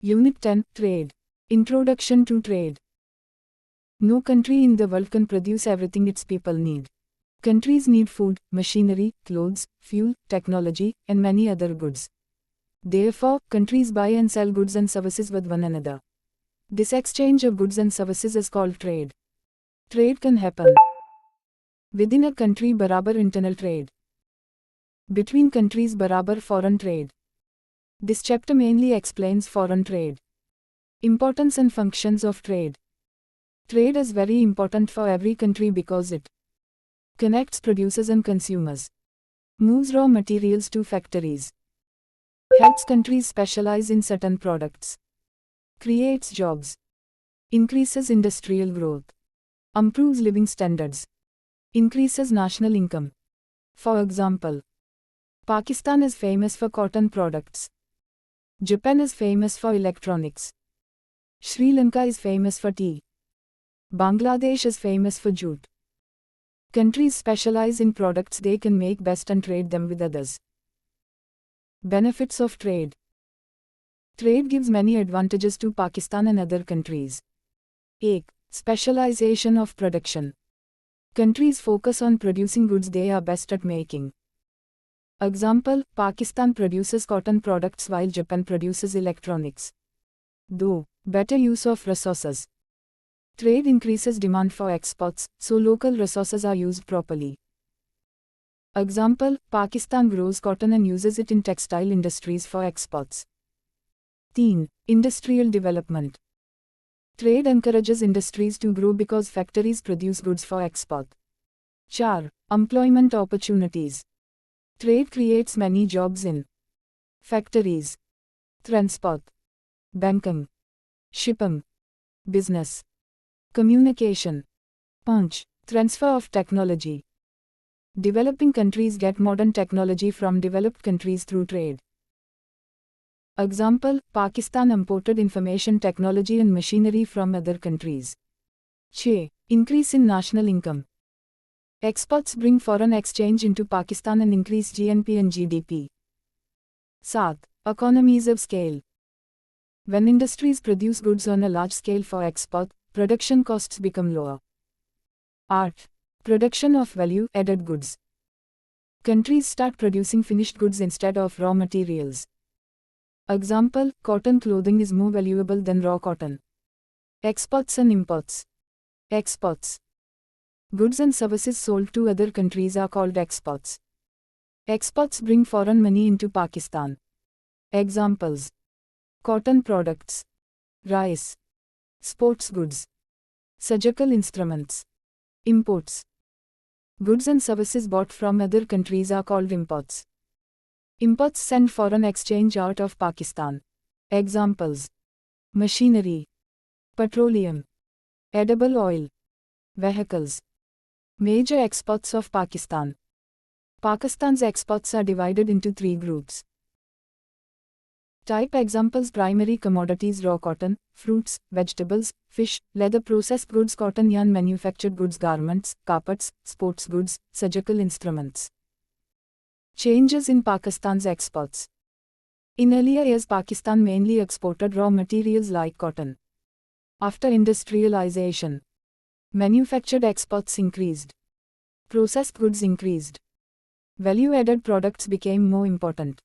Unit 10 Trade. Introduction to Trade. No country in the world can produce everything its people need. Countries need food, machinery, clothes, fuel, technology, and many other goods. Therefore, countries buy and sell goods and services with one another. This exchange of goods and services is called trade. Trade can happen within a country barabar internal trade. Between countries barabar foreign trade. This chapter mainly explains foreign trade. Importance and functions of trade. Trade is very important for every country because it connects producers and consumers, moves raw materials to factories, helps countries specialize in certain products, creates jobs, increases industrial growth, improves living standards, increases national income. For example, Pakistan is famous for cotton products. Japan is famous for electronics. Sri Lanka is famous for tea. Bangladesh is famous for jute. Countries specialize in products they can make best and trade them with others. Benefits of trade. Trade gives many advantages to Pakistan and other countries. 1. Specialization of production. Countries focus on producing goods they are best at making. Example, Pakistan produces cotton products while Japan produces electronics. 2. Better use of resources. Trade increases demand for exports, so local resources are used properly. Example, Pakistan grows cotton and uses it in textile industries for exports. 3. Industrial development. Trade encourages industries to grow because factories produce goods for export. 4. Employment opportunities. Trade creates many jobs in factories, transport, banking, shipping, business, communication. 5. Transfer of technology. Developing countries get modern technology from developed countries through trade. Example, Pakistan imported information technology and machinery from other countries. 6. Increase in national income. Exports bring foreign exchange into Pakistan and increase GNP and GDP. 7. Economies of scale. When industries produce goods on a large scale for export, production costs become lower. 8. Production of value-added goods. Countries start producing finished goods instead of raw materials. Example, cotton clothing is more valuable than raw cotton. Exports and imports. Exports. Goods and services sold to other countries are called exports. Exports bring foreign money into Pakistan. Examples: cotton products, rice, sports goods, surgical instruments. Imports. Goods and services bought from other countries are called imports. Imports send foreign exchange out of Pakistan. Examples: machinery, petroleum, edible oil, vehicles. Major exports of Pakistan. Pakistan's exports are divided into 3 groups. Type examples: primary commodities raw cotton, fruits, vegetables, fish, leather processed goods cotton yarn manufactured goods garments, carpets, sports goods, surgical instruments. Changes in Pakistan's exports. In earlier years Pakistan mainly exported raw materials like cotton. After industrialization, manufactured exports increased. Processed goods increased. Value-added products became more important.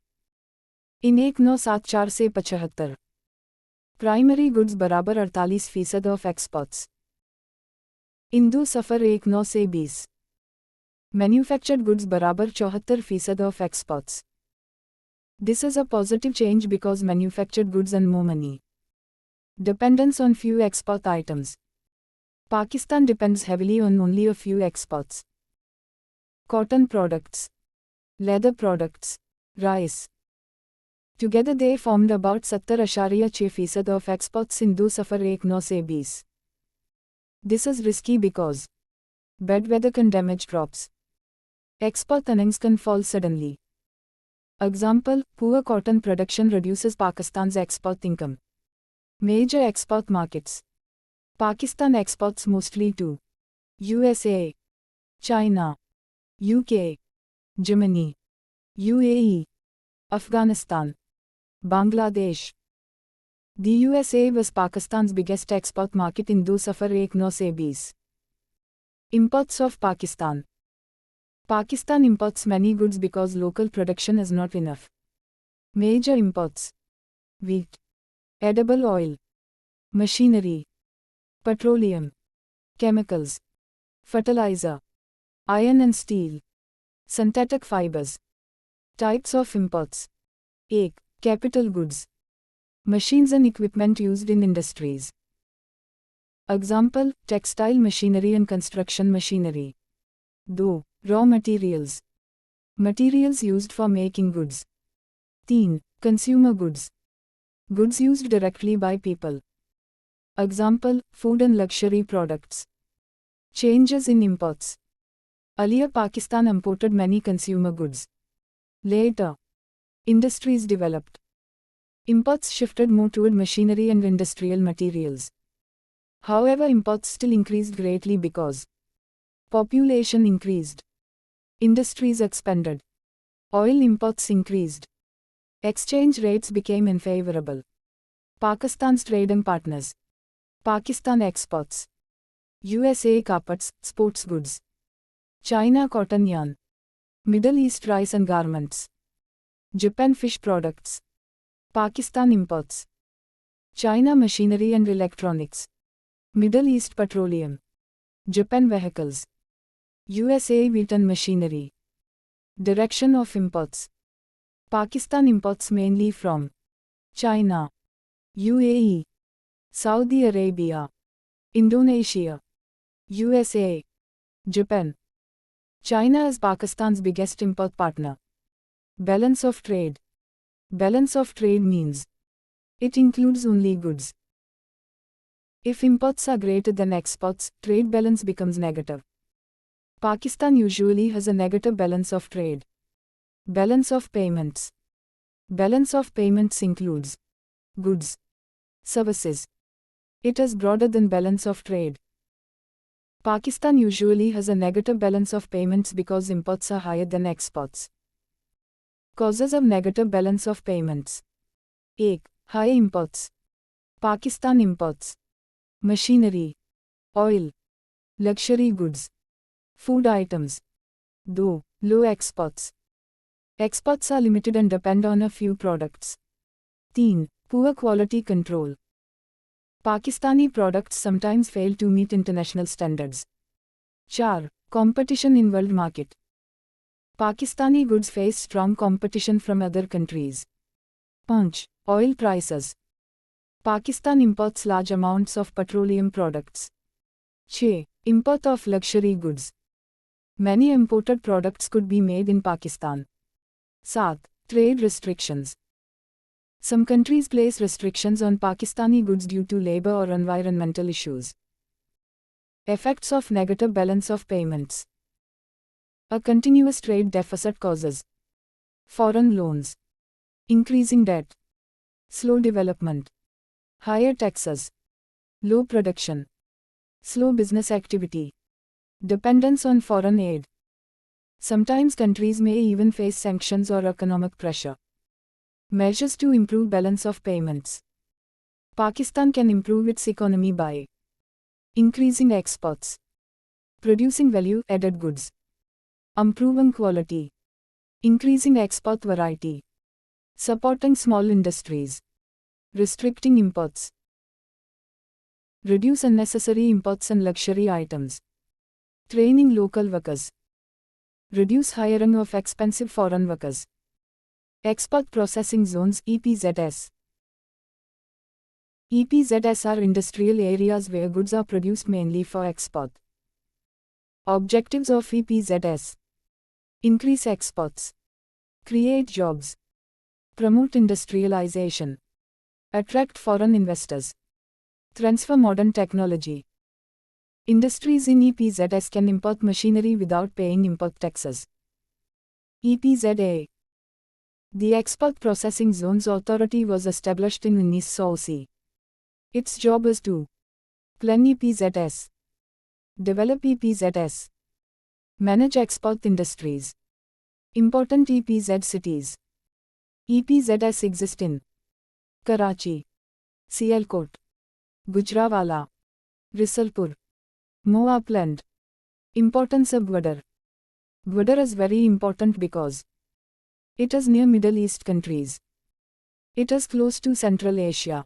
In 1974 से 75, primary goods बराबर 48% of exports. इन 2 सफ़र 19 से 20, manufactured goods बराबर 74% of exports. This is a positive change because manufactured goods earn more money. Dependence on few export items. Pakistan depends heavily on only a few exports. Cotton products, leather products, rice. Together they formed about 70.6% of exports in 2 सफ़र 19 से 20. This is risky because bad weather can damage crops. Export earnings can fall suddenly. Example, poor cotton production reduces Pakistan's export income. Major export markets. Pakistan exports mostly to USA, China, UK, Germany, UAE, Afghanistan, Bangladesh. The USA was Pakistan's biggest export market in 2019-20. Imports of Pakistan. Pakistan imports many goods because local production is not enough. Major imports: wheat, edible oil, machinery, petroleum, chemicals, fertilizer, iron and steel, synthetic fibers. Types of imports: 1. Capital goods. Machines and equipment used in industries. Example, textile machinery and construction machinery. 2. Raw materials. Materials used for making goods. 3. Consumer goods. Goods used directly by people. Example, food and luxury products. Changes in imports. Earlier Pakistan imported many consumer goods. Later, industries developed. Imports shifted more toward machinery and industrial materials. However, imports still increased greatly because population increased, industries expanded, oil imports increased, exchange rates became unfavorable. Pakistan's trading partners. Pakistan exports: USA carpets, sports goods; China cotton yarn; Middle East rice and garments; Japan fish products. Pakistan imports: China machinery and electronics; Middle East petroleum; Japan vehicles; USA wheat and machinery. Direction of imports. Pakistan imports mainly from China, UAE, Saudi Arabia, Indonesia, USA, Japan. China is Pakistan's biggest import partner. Balance of trade. Balance of trade means it includes only goods. If imports are greater than exports, trade balance becomes negative. Pakistan usually has a negative balance of trade. Balance of payments. Balance of payments includes goods, services. It is broader than balance of trade. Pakistan usually has a negative balance of payments because imports are higher than exports. Causes of negative balance of payments. 1. High imports. Pakistan imports machinery, oil, luxury goods, food items. 2. Low exports. Exports are limited and depend on a few products. 3. Poor quality control. Pakistani products sometimes fail to meet international standards. 4. Competition in world market. Pakistani goods face strong competition from other countries. 5. Oil prices. Pakistan imports large amounts of petroleum products. 6. Import of luxury goods. Many imported products could be made in Pakistan. 7. Trade restrictions. Some countries place restrictions on Pakistani goods due to labor or environmental issues. Effects of negative balance of payments. A continuous trade deficit causes foreign loans, increasing debt, slow development, higher taxes, low production, slow business activity, dependence on foreign aid. Sometimes countries may even face sanctions or economic pressure. Measures to improve balance of payments. Pakistan can improve its economy by increasing exports, producing value-added goods, improving quality, increasing export variety, supporting small industries, restricting imports, reduce unnecessary imports and luxury items, training local workers, reduce hiring of expensive foreign workers. Export processing zones (EPZS). EPZS are industrial areas where goods are produced mainly for export. Objectives of EPZS: increase exports, create jobs, promote industrialization, attract foreign investors, transfer modern technology. Industries in EPZS can import machinery without paying import taxes. EPZA. The Export Processing Zones Authority was established in 1980. Its job is to plan EPZS, develop EPZS, manage export industries. Important EPZ cities. EPZS exist in Karachi, Sialkot, Gujranwala, Risalpur, Moa Upland. Importance of Gwadar. Gwadar is very important because it is near Middle East countries. It is close to Central Asia.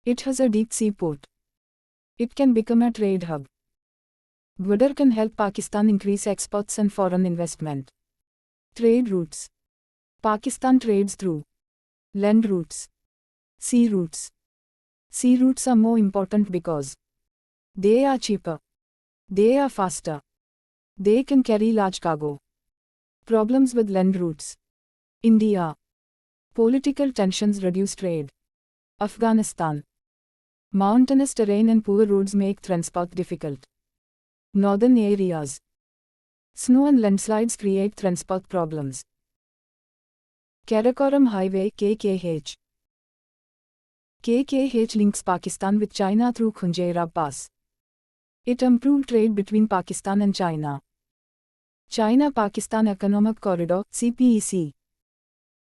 It has a deep seaport. It can become a trade hub. Gwadar can help Pakistan increase exports and foreign investment. Trade routes. Pakistan trades through land routes, sea routes. Sea routes are more important because they are cheaper, they are faster, they can carry large cargo. Problems with land routes. India. Political tensions reduce trade. Afghanistan. Mountainous terrain and poor roads make transport difficult. Northern areas. Snow and landslides create transport problems. Karakoram Highway KKH. KKH links Pakistan with China through Khunjerab Pass. It improved trade between Pakistan and China. China-Pakistan Economic Corridor CPEC.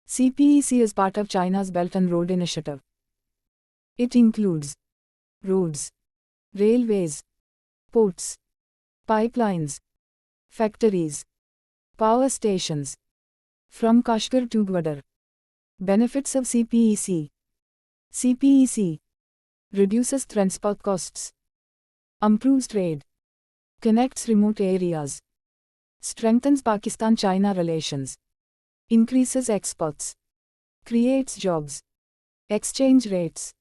CPEC is part of China's Belt and Road Initiative. It includes roads, railways, ports, pipelines, factories, power stations. From Kashgar to Gwadar. Benefits of CPEC. CPEC reduces transport costs, improves trade, connects remote areas, strengthens Pakistan-China relations, increases exports, creates jobs. Exchange rates.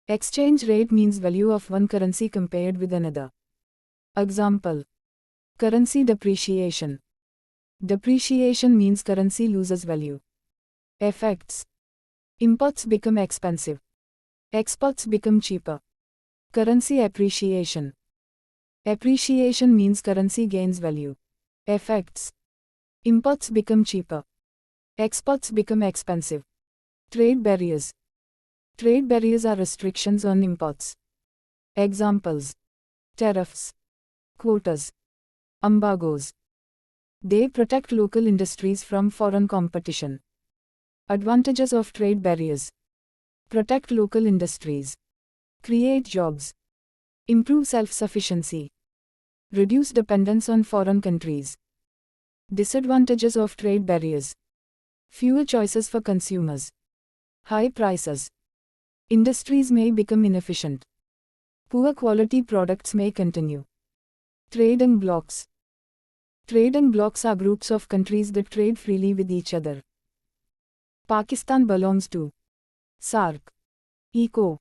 Exchange rate means value of one currency compared with another. Example: currency depreciation. Depreciation means currency loses value. Effects: imports become expensive, exports become cheaper. Currency appreciation. Appreciation means currency gains value. Effects: imports become cheaper, exports become expensive. Trade barriers. Trade barriers are restrictions on imports. Examples: tariffs, quotas, embargoes. They protect local industries from foreign competition. Advantages of trade barriers: protect local industries, create jobs, improve self-sufficiency, reduce dependence on foreign countries. Disadvantages of trade barriers: fewer choices for consumers, high prices, industries may become inefficient, poor quality products may continue. Trading blocs. Trading blocs are groups of countries that trade freely with each other. Pakistan belongs to SAARC, ECO,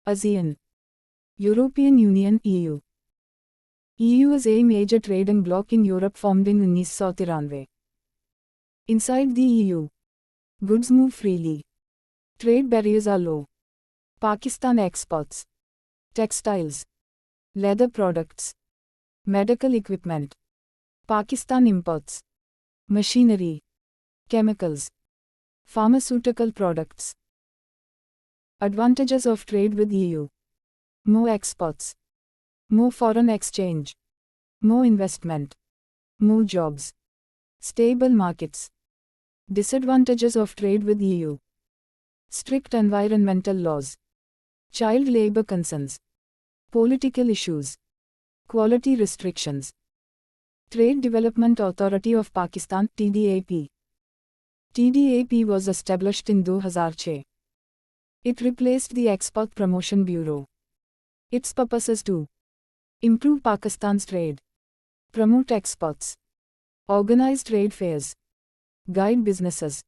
ASEAN, European Union (EU). EU is a major trading bloc in Europe formed in 1993. Inside the EU, goods move freely. Trade barriers are low. Pakistan exports textiles, leather products, medical equipment. Pakistan imports machinery, chemicals, pharmaceutical products. Advantages of trade with EU: more exports, more foreign exchange, more investment, more jobs, stable markets. Disadvantages of trade with EU: strict environmental laws, child labor concerns, political issues, quality restrictions. Trade Development Authority of Pakistan (TDAP). TDAP was established in 2006. It replaced the Export Promotion Bureau. Its purpose is to improve Pakistan's trade, promote exports, organize trade fairs, guide businesses,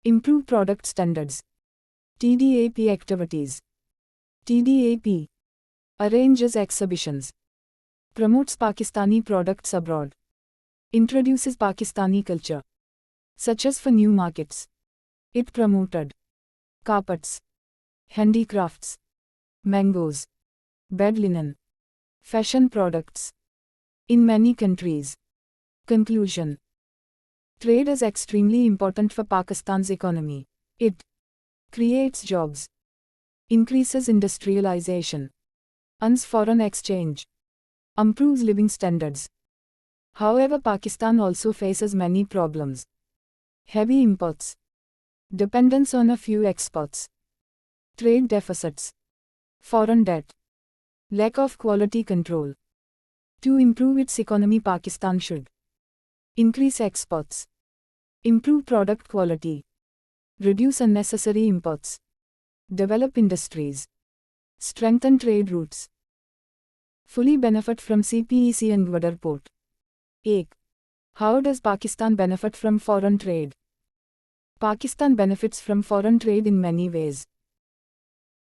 improve product standards. TDAP activities. TDAP arranges exhibitions, promotes Pakistani products abroad, introduces Pakistani culture, such as for new markets. It promoted carpets, handicrafts, mangoes, bed linen, fashion products in many countries. Conclusion: trade is extremely important for Pakistan's economy. It creates jobs, increases industrialization, earns foreign exchange, improves living standards. However, Pakistan also faces many problems. Heavy imports, dependence on a few exports, Trade deficits. Foreign debt. Lack of quality control. To improve its economy, Pakistan should increase exports, improve product quality, reduce unnecessary imports, develop industries, strengthen trade routes, fully benefit from CPEC and Gwadar Port. 1. How does Pakistan benefit from foreign trade? Pakistan benefits from foreign trade in many ways.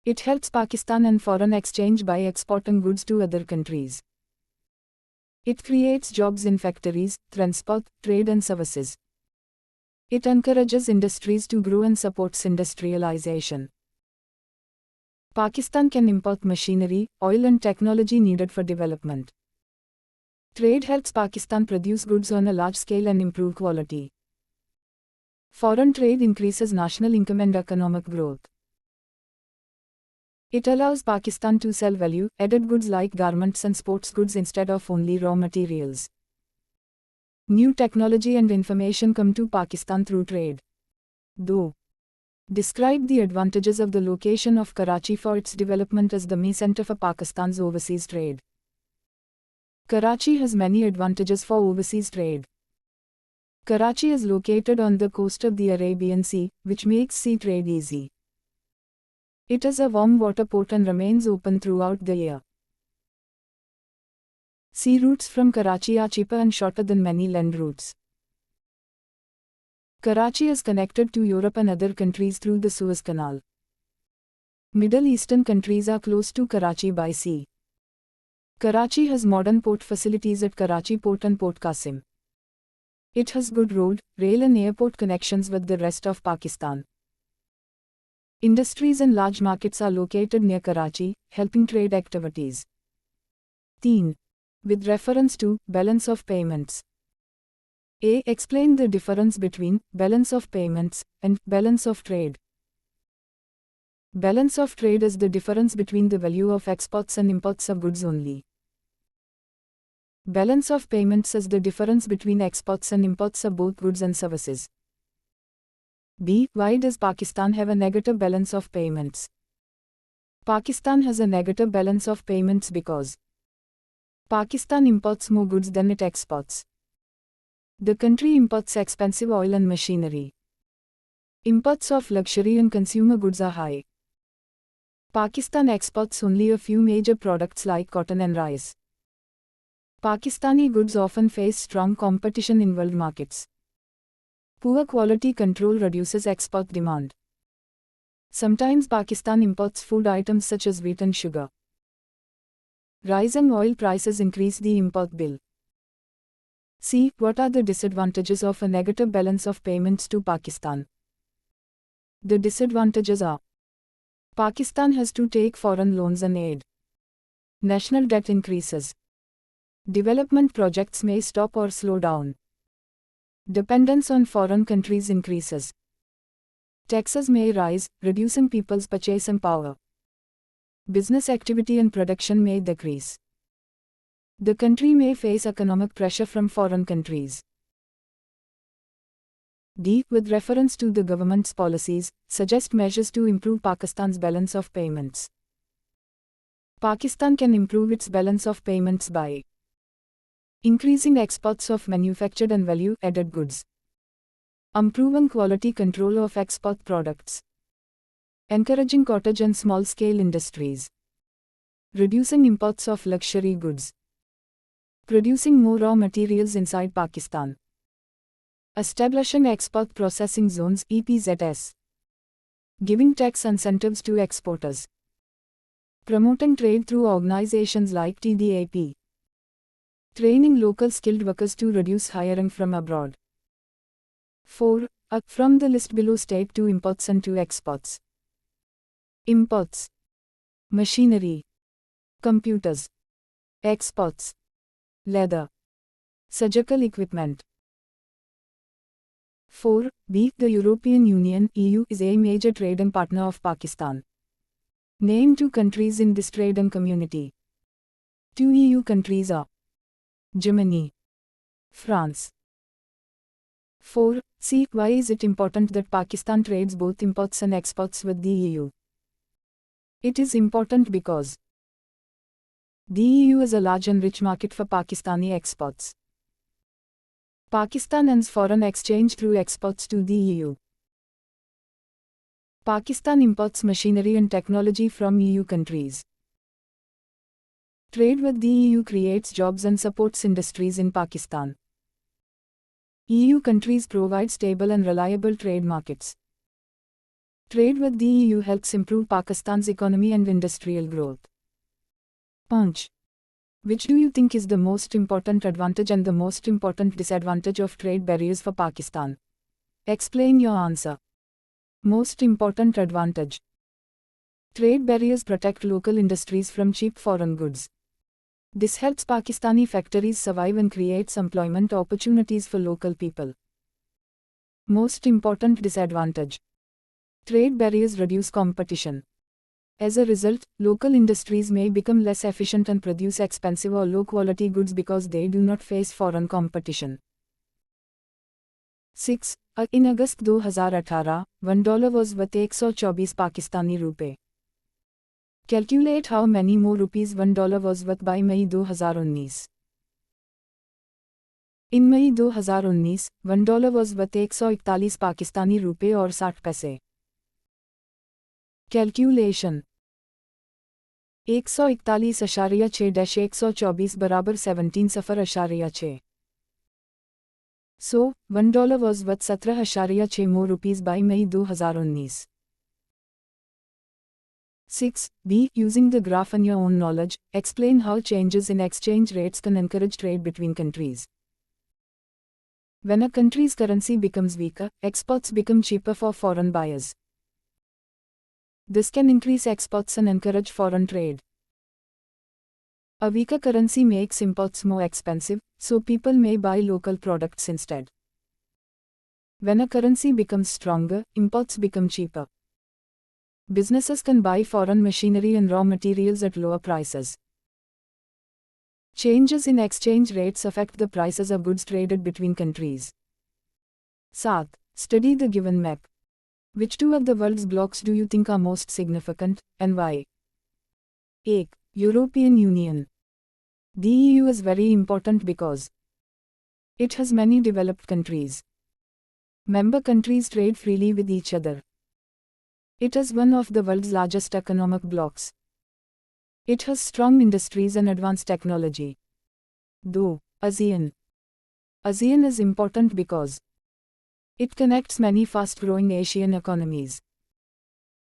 It helps Pakistan in foreign exchange by exporting goods to other countries. It creates jobs in factories, transport, trade and services. It encourages industries to grow and supports industrialization. Pakistan can import machinery, oil and technology needed for development. Trade helps Pakistan produce goods on a large scale and improve quality. Foreign trade increases national income and economic growth. It allows Pakistan to sell value-added goods like garments and sports goods instead of only raw materials. New technology and information come to Pakistan through trade. Though. Describe the advantages of the location of Karachi for its development as the main center for Pakistan's overseas trade. Karachi has many advantages for overseas trade. Karachi is located on the coast of the Arabian Sea, which makes sea trade easy. It is a warm water port and remains open throughout the year. Sea routes from Karachi are cheaper and shorter than many land routes. Karachi is connected to Europe and other countries through the Suez Canal. Middle Eastern countries are close to Karachi by sea. Karachi has modern port facilities at Karachi Port and Port Qasim. It has good road, rail and airport connections with the rest of Pakistan. Industries and large markets are located near Karachi, helping trade activities. 3. With reference to balance of payments. A. Explain the difference between balance of payments and balance of trade. Balance of trade is the difference between the value of exports and imports of goods only. Balance of payments is the difference between exports and imports of both goods and services. B. Why does Pakistan have a negative balance of payments? Pakistan has a negative balance of payments because Pakistan imports more goods than it exports. The country imports expensive oil and machinery. Imports of luxury and consumer goods are high. Pakistan exports only a few major products like cotton and rice. Pakistani goods often face strong competition in world markets. Poor quality control reduces export demand. Sometimes Pakistan imports food items such as wheat and sugar. Rising oil prices increase the import bill. C. What are the disadvantages of a negative balance of payments to Pakistan? The disadvantages are: Pakistan has to take foreign loans and aid. National debt increases. Development projects may stop or slow down. Dependence on foreign countries increases. Taxes may rise, reducing people's purchasing power. Business activity and production may decrease. The country may face economic pressure from foreign countries. D. With reference to the government's policies, suggest measures to improve Pakistan's balance of payments. Pakistan can improve its balance of payments by increasing exports of manufactured and value-added goods, improving quality control of export products, encouraging cottage and small-scale industries, reducing imports of luxury goods, producing more raw materials inside Pakistan, establishing export processing zones (EPZs), giving tax incentives to exporters, promoting trade through organizations like TDAP, training local skilled workers to reduce hiring from abroad. 4. From the list below state to imports and to exports. Imports: machinery, computers. Exports: leather, surgical equipment. 4. B. The European Union (EU) is a major trading partner of Pakistan. Name 2 countries in this trading community. 2 EU countries are Germany, France. 4. C. Why is it important that Pakistan trades both imports and exports with the EU? It is important because the EU is a large and rich market for Pakistani exports. Pakistan earns foreign exchange through exports to the EU. Pakistan imports machinery and technology from EU countries. Trade with the EU creates jobs and supports industries in Pakistan. EU countries provide stable and reliable trade markets. Trade with the EU helps improve Pakistan's economy and industrial growth. Punch. Which do you think is the most important advantage and the most important disadvantage of trade barriers for Pakistan? Explain your answer. Most important advantage. Trade barriers protect local industries from cheap foreign goods. This helps Pakistani factories survive and creates employment opportunities for local people. Most important disadvantage. Trade barriers reduce competition. As a result, local industries may become less efficient and produce expensive or low-quality goods because they do not face foreign competition. 6. In August 2018, $1 was worth 124 Pakistani rupee. Calculate how many more rupees $1 was worth by May 2019. In May 2019, $1 was worth 141 Pakistani rupee और 60 पैसे. Calculation 141.6-124 बराबर 17.6. So, $1 was worth 17.6 more rupees by May 2019. 6. B. Using the graph and your own knowledge, explain how changes in exchange rates can encourage trade between countries. When a country's currency becomes weaker, exports become cheaper for foreign buyers. This can increase exports and encourage foreign trade. A weaker currency makes imports more expensive, so people may buy local products instead. When a currency becomes stronger, imports become cheaper. Businesses can buy foreign machinery and raw materials at lower prices. Changes in exchange rates affect the prices of goods traded between countries. 7. Study the given map. Which two of the world's blocs do you think are most significant, and why? A. European Union. The EU is very important because it has many developed countries. Member countries trade freely with each other. It is one of the world's largest economic blocs. It has strong industries and advanced technology. 2. ASEAN. ASEAN is important because it connects many fast-growing Asian economies.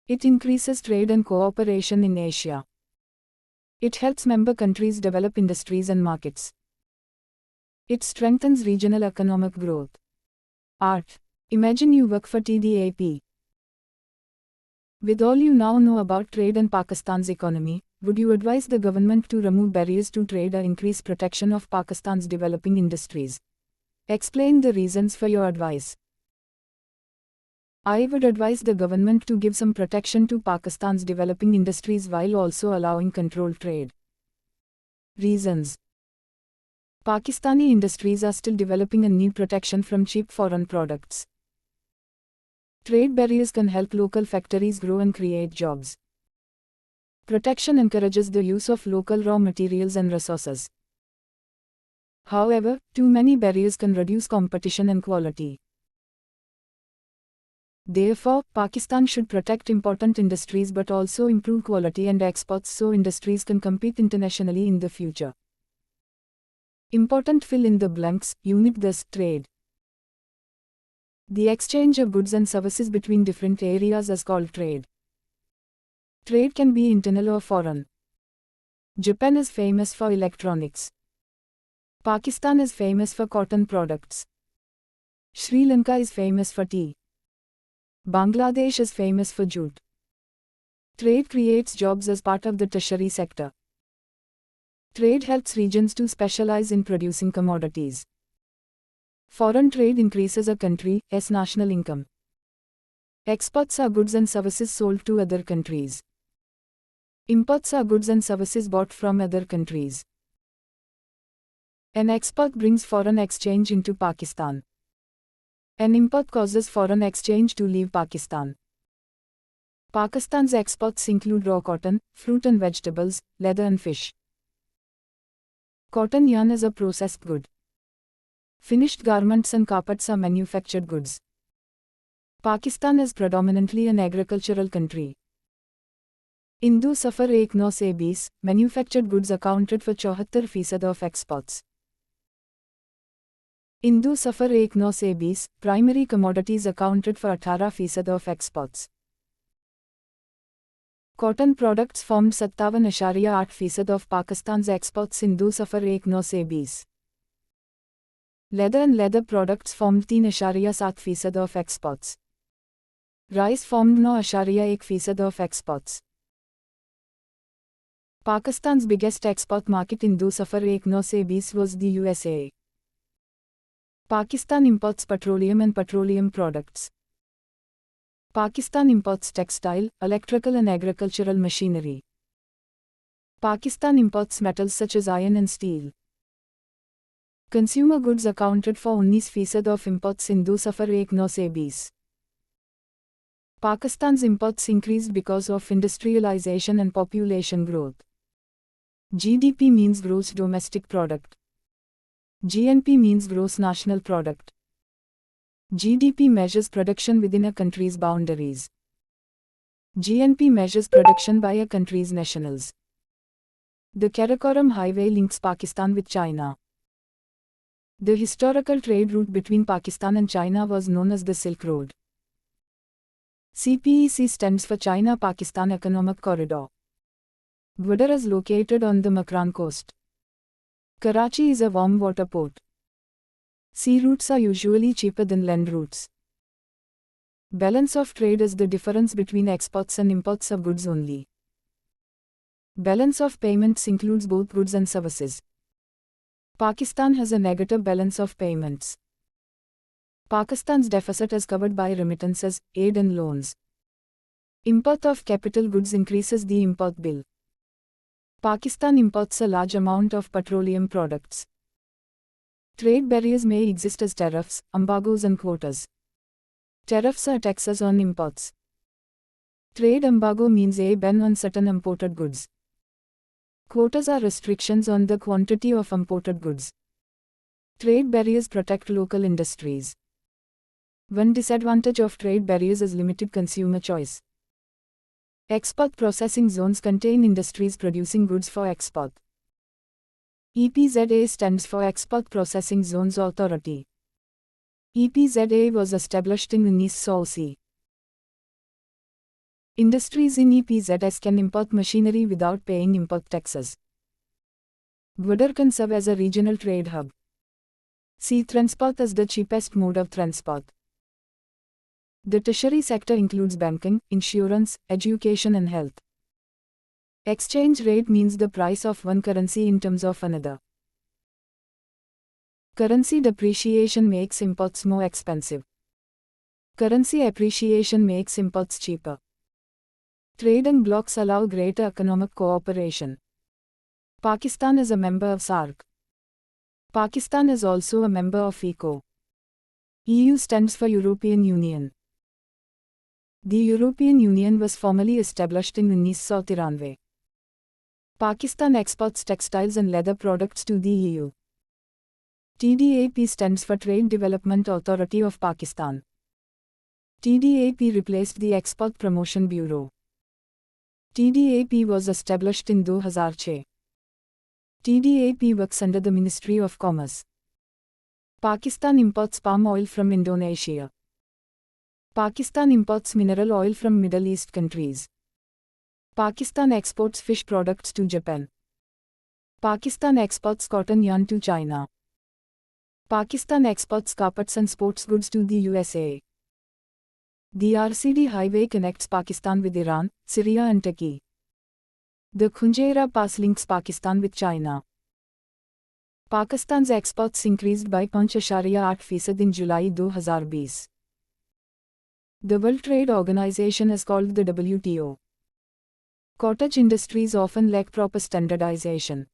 It increases trade and cooperation in Asia. It helps member countries develop industries and markets. It strengthens regional economic growth. 8. Imagine you work for TDAP. With all you now know about trade and Pakistan's economy, would you advise the government to remove barriers to trade or increase protection of Pakistan's developing industries? Explain the reasons for your advice. I would advise the government to give some protection to Pakistan's developing industries while also allowing controlled trade. Reasons. Pakistani industries are still developing and need protection from cheap foreign products. Trade barriers can help local factories grow and create jobs. Protection encourages the use of local raw materials and resources. However, too many barriers can reduce competition and quality. Therefore, Pakistan should protect important industries but also improve quality and exports so industries can compete internationally in the future. Important fill in the blanks, unit thus trade. The exchange of goods and services between different areas is called trade. Trade can be internal or foreign. Japan is famous for electronics. Pakistan is famous for cotton products. Sri Lanka is famous for tea. Bangladesh is famous for jute. Trade creates jobs as part of the tertiary sector. Trade helps regions to specialize in producing commodities. Foreign trade increases a country's national income. Exports are goods and services sold to other countries. Imports are goods and services bought from other countries. An export brings foreign exchange into Pakistan. An import causes foreign exchange to leave Pakistan. Pakistan's exports include raw cotton, fruit and vegetables, leather and fish. Cotton yarn is a processed good. Finished garments and carpets are manufactured goods. Pakistan is predominantly an agricultural country. Hindu Safar Ek No Se Bees, manufactured goods accounted for 74% of exports. Hindu Safar Ek No Se Bees, primary commodities accounted for 18% of exports. Cotton products formed 57.8% of Pakistan's exports. Hindu Safar Ek No Se Bees. Leather and leather products formed 3.7% of exports. Rice formed 9.1% of exports. Pakistan's biggest export market in Hindu Safar Ek No Se Bees was the USA. Pakistan imports petroleum and petroleum products. Pakistan imports textile, electrical and agricultural machinery. Pakistan imports metals such as iron and steel. Consumer goods accounted for 19% of imports in Hindu Safar Ek No Se Bees. Pakistan's imports increased because of industrialization and population growth. GDP means gross domestic product. GNP means gross national product. GDP measures production within a country's boundaries. GNP measures production by a country's nationals. The Karakoram Highway links Pakistan with China. The historical trade route between Pakistan and China was known as the Silk Road. CPEC stands for China-Pakistan Economic Corridor. Gwadar is located on the Makran coast. Karachi is a warm water port. Sea routes are usually cheaper than land routes. Balance of trade is the difference between exports and imports of goods only. Balance of payments includes both goods and services. Pakistan has a negative balance of payments. Pakistan's deficit is covered by remittances, aid and loans. Import of capital goods increases the import bill. Pakistan imports a large amount of petroleum products. Trade barriers may exist as tariffs, embargoes and quotas. Tariffs are taxes on imports. Trade embargo means a ban on certain imported goods. Quotas are restrictions on the quantity of imported goods. Trade barriers protect local industries. One disadvantage of trade barriers is limited consumer choice. Export processing zones contain industries producing goods for export. EPZA stands for Export Processing Zones Authority. EPZA was established in 1980. Industries in EPZs can import machinery without paying import taxes. Gwadar can serve as a regional trade hub. Sea transport is the cheapest mode of transport. The tertiary sector includes banking, insurance, education and health. Exchange rate means the price of one currency in terms of another. Currency depreciation makes imports more expensive. Currency appreciation makes imports cheaper. Trading blocs allow greater economic cooperation. Pakistan is a member of SAARC. Pakistan is also a member of ECO. EU stands for European Union. The European Union was formally established in 1993. Pakistan exports textiles and leather products to the EU. TDAP stands for Trade Development Authority of Pakistan. TDAP replaced the Export Promotion Bureau. TDAP was established in 2006. TDAP works under the Ministry of Commerce. Pakistan imports palm oil from Indonesia. Pakistan imports mineral oil from Middle East countries. Pakistan exports fish products to Japan. Pakistan exports cotton yarn to China. Pakistan exports carpets and sports goods to the USA. The RCD highway connects Pakistan with Iran, Syria and Turkey. The Khunjera Pass links Pakistan with China. Pakistan's exports increased by 5.8% in July 2020. The World Trade Organization is called the WTO. Cottage industries often lack proper standardization.